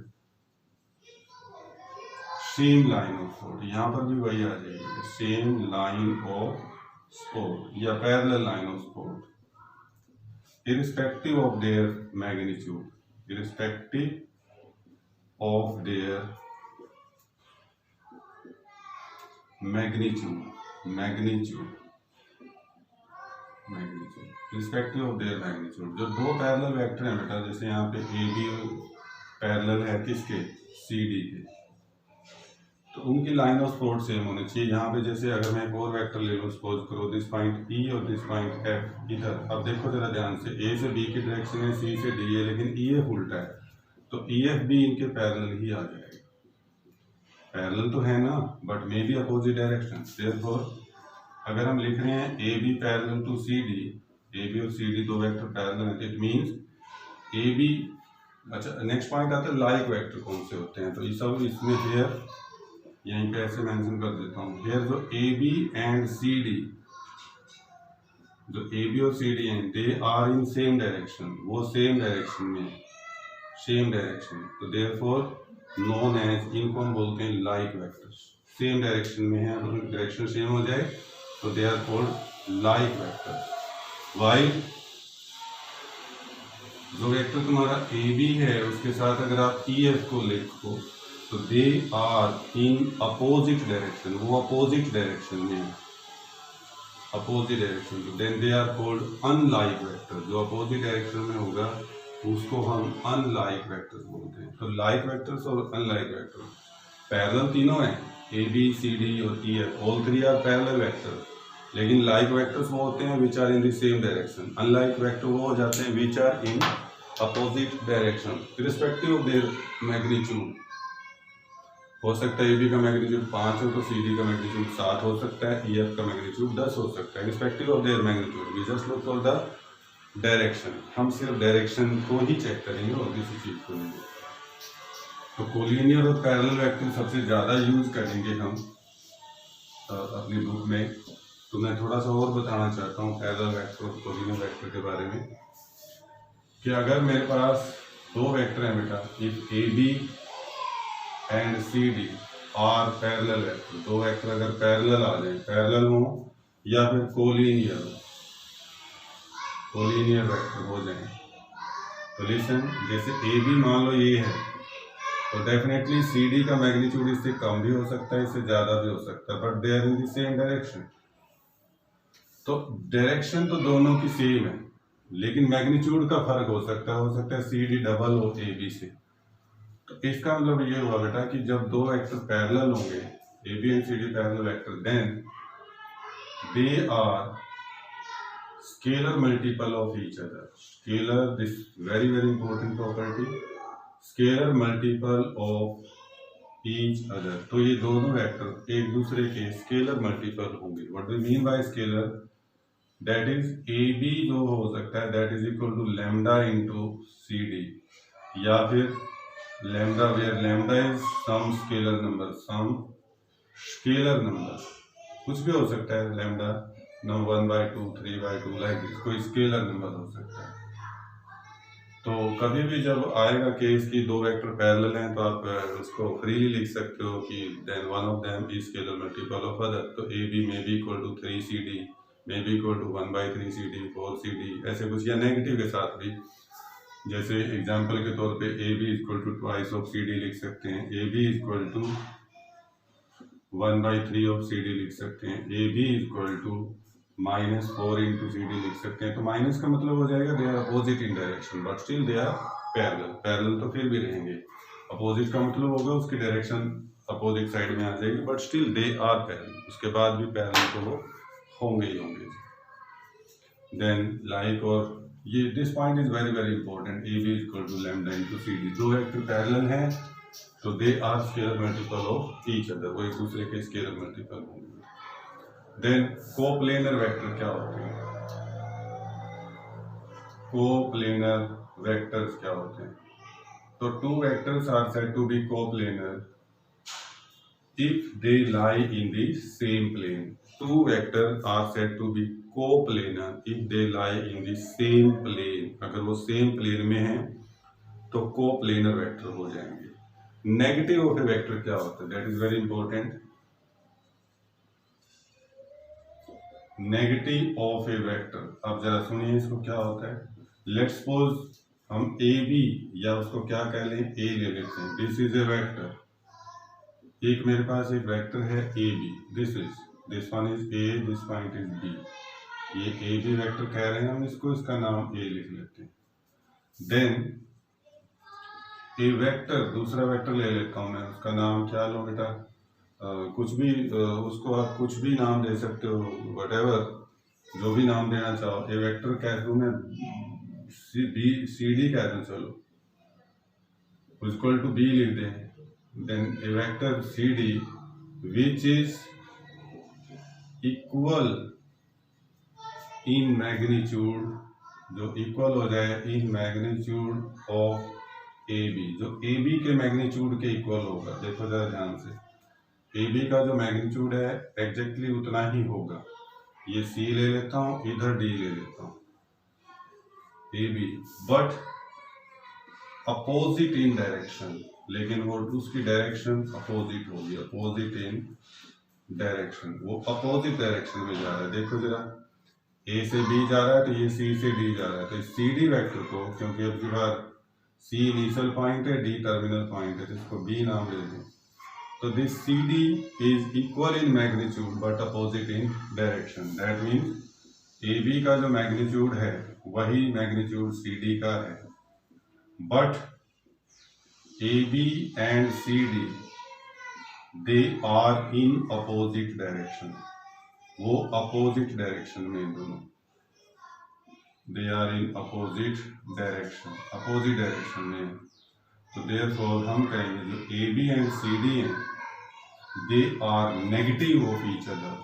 same line of support। यहाँ पर भी वही आ जाएगी, same line of support या parallel line of support, irrespective of their magnitude, irrespective of their magnitude, irrespective of their magnitude। जो 2 पैरेलल वेक्टर हैं बेटा, जैसे यहाँ पे ए बी पैरेलल है किसके? सी डी के, तो उनकी लाइन ऑफ सपोर्ट सेम होनी चाहिए। यहाँ पे जैसे अगर मैं एक और वेक्टर ले लूँ, सपोज करो दिस पॉइंट ई और दिस पॉइंट एफ इधर, अब देखो जरा ध्यान से, ए से बी की डायरेक्शन है, सी से डी है, लेकिन ई एफ उल्टा है, तो ई एफ भी इनके पैरेलल ही आ जाएगा। पैरेलल तो है ना, but may be opposite direction. Therefore अगर हम लिख रहे हैं A B parallel to C D, A B और सी डी 2 वेक्टर पैरेलल है, इट मीन्स ए बी। अच्छा, नेक्स्ट पॉइंट आता है लाइक वेक्टर कौन से होते हैं, तो ये सब इसमें हेयर यहीं पे ऐसे मेंशन कर देता हूँ। हेयर जो A B and C D, जो ए बी और सी डी हैं, they are in same direction, वो सेम डायरेक्शन में, सेम डायरेक्शन, तो देयरफॉर नोन एज, इनको हम बोलते हैं लाइक वेक्टर्स। सेम डायरेक्शन में है, अगर डायरेक्शन सेम हो जाए तो they are called like vectors. While जो वेक्टर तुम्हारा ए बी है उसके साथ अगर आप ई एफ को लिखो तो they are in opposite direction, वो अपोजिट डायरेक्शन में है, अपोजिट डायरेक्शन, तो then they are called unlike vector. जो अपोजिट डायरेक्शन में होगा उसको हम अनलाइक वेक्टर्स बोलते हैं। तो लाइक वेक्टर्स और अनलाइक वेक्टर्स पैरेलल तीनों हैं, ए बी सी डी और E F, all three are parallel vector. लेकिन लाइक वेक्टर्स वो होते हैं which are in the same direction, unlike vector वो हो जाते हैं which are in opposite direction respective of their magnitude. हो सकता है ए बी का मैग्नीट्यूड 5 हो तो सी डी का मैग्नीट्यूड 7 हो सकता है, ई एफ का मैग्नीट्यूड 10 हो सकता है, respective of their magnitude. We just look for the direction, हम सिर्फ डायरेक्शन को ही चेक करेंगे और किसी चीज को नहीं। तो कोलिनियर और पैरेलल वेक्टर सबसे ज़्यादा यूज करेंगे हम अपनी बुक में। तो मैं थोड़ा सा और बताना चाहता हूँ पैरेलल वेक्टर और कोलिनियर वेक्टर के बारे में कि अगर मेरे पास दो वेक्टर हैं बेटा, if A B and C D are parallel vector, दो वेक्टर अगर पैरेलल आ जाए, पैरेलल हो या फिर कोलिनियर वेक्टर हो जाए, तो लिसन, जैसे ए बी मान लो ये है तो डेफिनेटली सी डी का मैग्नीट्यूड इससे कम भी हो सकता है, इससे ज्यादा भी हो सकता है, but they are in the same direction. तो डायरेक्शन तो दोनों की सेम है लेकिन मैग्नीट्यूड का फर्क हो सकता है सी डी डबल हो ए बी से। तो इसका मतलब ये हुआ बेटा कि जब दो वेक्टर पैरेलल होंगे, A B and C D parallel vector, then they are scalar multiple of each other. Scalar, this very very important property, scalar multiple of each other. तो ये दोनों वेक्टर एक दूसरे के स्केलर मल्टीपल होंगे। What do mean by scalar? That is A B जो हो सकता है that is equal to lambda into C D, या फिर lambda where lambda is some scalar number, some scalar number, कुछ भी हो सकता है, लैम्डा नो 1/2 3/2 लाइक दिस, कोई स्केलर नंबर हो सकता है। तो कभी भी जब आएगा केस की दो वेक्टर पैरेलल हैं तो आप उसको फ्रीली लिख सकते हो कि then one of them is scalar multiple of other. तो A B may be equal to 3CD, may be equal to 1/3CD, 4CD, ऐसे कुछ, या नेगेटिव के साथ भी, जैसे एग्जांपल के तौर पे A B equal to twice of C D लिख सकते हैं, A B equal to 1/3 of C D लिख सकते हैं, A B equal to -4 into C D लिख सकते हैं। तो माइनस का मतलब हो जाएगा they are opposite in direction but still they are parallel. Parallel तो फिर भी रहेंगे, अपोजिट का मतलब होगा उसकी डायरेक्शन अपोजिट साइड में आ जाएगी but still they are parallel, उसके बाद भी पैरेलल तो वो होंगे ही होंगे। देन लाइक, और ये this point is very very important, A B equal to lambda into C D, दो वेक्टर पैरेलल हैं तो they are scalar multiple of each other, वो एक दूसरे के स्केलर मल्टीपल होंगे। देन कोप्लेनर वेक्टर क्या होते हैं? कोप्लेनर वेक्टर्स क्या होते हैं? तो two vectors are said to be coplanar if they lie in the same plane. Two vectors are said to be coplanar if they lie in the same plane. अगर वो सेम प्लेन में हैं तो कोप्लेनर वेक्टर हो जाएंगे। नेगेटिव ऑफ ए वेक्टर क्या होता है? That is very important. Negative of A vector, अब जरा सुनिए इसको क्या होता है। लेट्स सपोज हम ए बी, या उसको क्या कह लें, ए ले लेते हैं। दिस इज ए वेक्टर, एक मेरे पास एक वेक्टर है A B, this one is A, this point is B, ये ए बी वेक्टर कह रहे हैं हम इसको, इसका नाम ए लिख लेते हैं। देन ए वेक्टर, दूसरा वेक्टर ले लेता हूं मैं, उसका नाम क्या लो बेटा, कुछ भी, उसको आप कुछ भी नाम दे सकते हो, वटेवर, जो भी नाम देना चाहो। ए वेक्टर कह दूं मैं सी डी कह दूं, चलो इक्वल टू बी लिख दें। then a vector CD which is equal in magnitude, जो इक्वल हो जाए in magnitude of AB, जो AB के मैग्नीट्यूड के इक्वल होगा। देखो जरा ध्यान से, AB का जो मैग्नीट्यूड है एग्जैक्टली उतना ही होगा। ये C ले लेता हूँ, इधर D ले लेता हूँ, AB, but opposite in direction, लेकिन वो उसकी डायरेक्शन अपोजिट होगी, अपोजिट इन डायरेक्शन, वो अपोजिट डायरेक्शन में जा रहा है। देखो जरा, ए से बी जा रहा है तो ये सी से डी जा रहा है, तो सी डी वेक्टर को, क्योंकि अब की बार सी इनिशियल पॉइंट है, डी टर्मिनल पॉइंट है, तो इसको बी नाम दे दें। तो this C D is equal in magnitude but opposite in direction. That means A B का जो मैग्नीट्यूड है वही मैग्नीट्यूड सी डी का है, but A B and C D they are in opposite direction. वो अपोजिट डायरेक्शन में दोनों, they are in opposite direction में। तो देयरफॉर हम कहेंगे जो A B and C D हैं, they are negative of each other,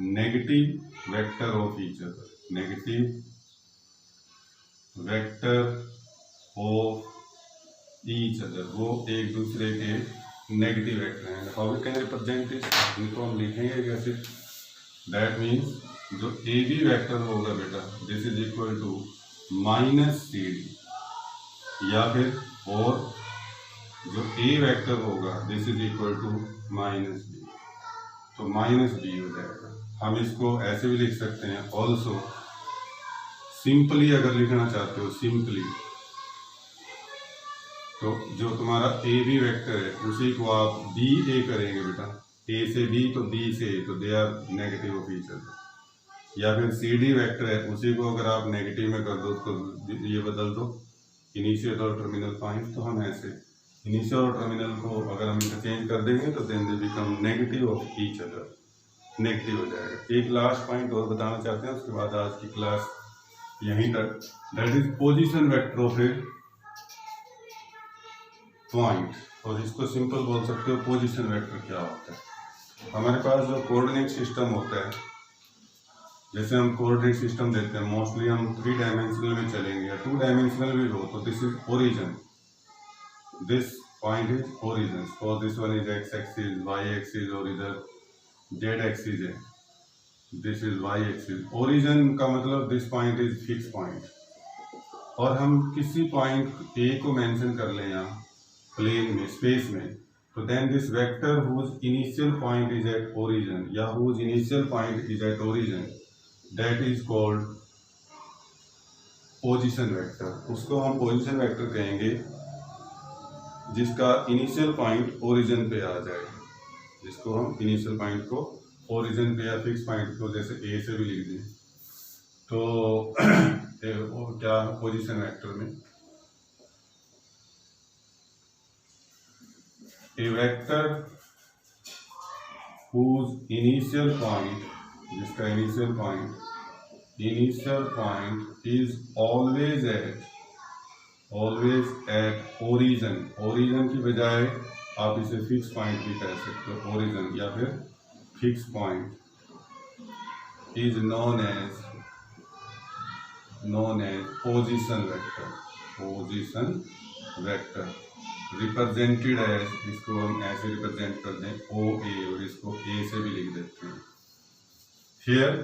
negative vector of each other, negative vector of each other, वो एक दूसरे के नेगेटिव वेक्टर हैं। How we can represent this, इनको हम लिखेंगे कैसे? दैट मीन्स जो ए बी वेक्टर होगा बेटा, this is equal to minus C D, या फिर और जो ए वेक्टर होगा this is equal to minus B, तो माइनस बी हो जाएगा। हम इसको ऐसे भी लिख सकते हैं ऑल्सो, सिंपली अगर लिखना चाहते हो सिंपली, तो जो तुम्हारा ए बी वेक्टर है उसी को आप बी ए करेंगे बेटा, ए से बी तो बी से ए, तो they are negative of each other. या फिर सी डी वेक्टर है, उसी को अगर आप नेगेटिव में कर दो तो ये बदल दो इनिशियल और टर्मिनल पॉइंट, तो हम ऐसे इनिशियल और टर्मिनल को अगर हम इंटरचेंज कर देंगे तो then they become negative of each other, negative हो जाएगा। एक लास्ट पॉइंट और बताना चाहते हैं, उसके बाद आज की क्लास यहीं तक। That is position vector of a point, और इसको सिंपल बोल सकते हो पोजीशन वेक्टर क्या होता है। हमारे पास जो कोऑर्डिनेट सिस्टम होता है, जैसे हम कोऑर्डिनेट सिस्टम देते हैं, मोस्टली हम 3 डायमेंशनल में चलेंगे या 2 डायमेंशनल भी हो, तो this is origin, this point is origin, so this one is X axis, Y axis और इधर जेड एक्सिस है, this is Y axis. Origin का मतलब this point is fix point, और हम किसी पॉइंट ए को मेंशन कर लें यहाँ प्लेन में, स्पेस में, तो then this vector whose initial point is at origin या whose initial point is at origin, that is called position vector. उसको हम पोजीशन वेक्टर कहेंगे जिसका इनिशियल पॉइंट ओरिजिन पे आ जाए, जिसको हम इनिशियल पॉइंट को ओरिजिन पे या फिक्स पॉइंट को जैसे ए से भी लिख दें, तो क्या पोजीशन वेक्टर में a vector whose initial point, जिसका initial point is always at origin की बजाय आप इसे फिक्स पॉइंट भी कह सकते हो, origin या फिर fix point is known as position vector represented as, इसको हम ऐसे रिप्रेजेंट कर दें ओ ए, और इसको ए से भी लिख देते हैं हियर,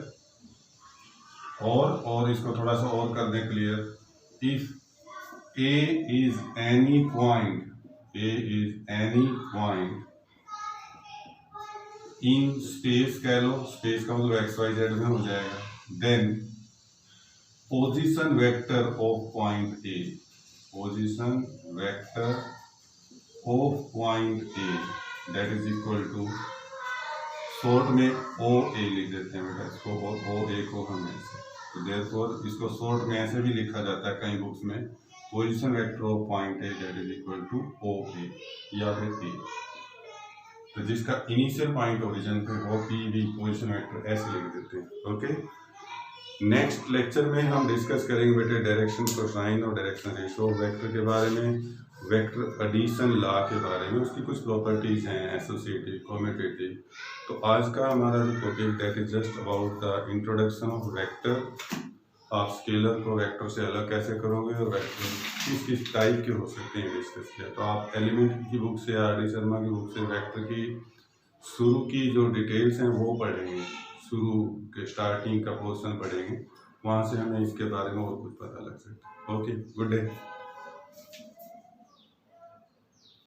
और इसको थोड़ा सा और कर दें clear. If A is any point in space, कह लो स्पेस का मतलब एक्स वाई जेड में हो जाएगा, then position vector of point A, position vector of point A that is equal to, short में ओ ए लिख देते हैं बेटा इसको, और ओ ए को हम ऐसे, तो देयरफॉर इसको शॉर्ट में ऐसे भी लिखा जाता है कई बुक्स में, position vector of point A that is equal to O A या फिर ए, तो जिसका इनिशियल पॉइंट ओरिजिन पे वो पी वी पोजीशन वेक्टर ऐसे लिख देते हैं। ओके, नेक्स्ट लेक्चर में हम डिस्कस करेंगे बेटे डायरेक्शन कोसाइन और डायरेक्शन रेशियो वेक्टर के बारे में, वेक्टर एडिशन लॉ के बारे में, उसकी कुछ प्रॉपर्टीज हैं एसोसिएटिव, कम्यूटेटिव। तो आज का हमारा जो topic that is just about the introduction of vector. आप स्केलर को वेक्टर से अलग कैसे करोगे और वेक्टर किस किस टाइप के हो सकते हैं डिस्कस किया। तो आप एलिमेंट की बुक से, आर डी शर्मा की बुक से वेक्टर की शुरू की जो डिटेल्स हैं वो पढ़ेंगे, शुरू के स्टार्टिंग का पोर्शन पढ़ेंगे, वहाँ से हमें इसके बारे में और कुछ पता लग सकता है। Okay, good day.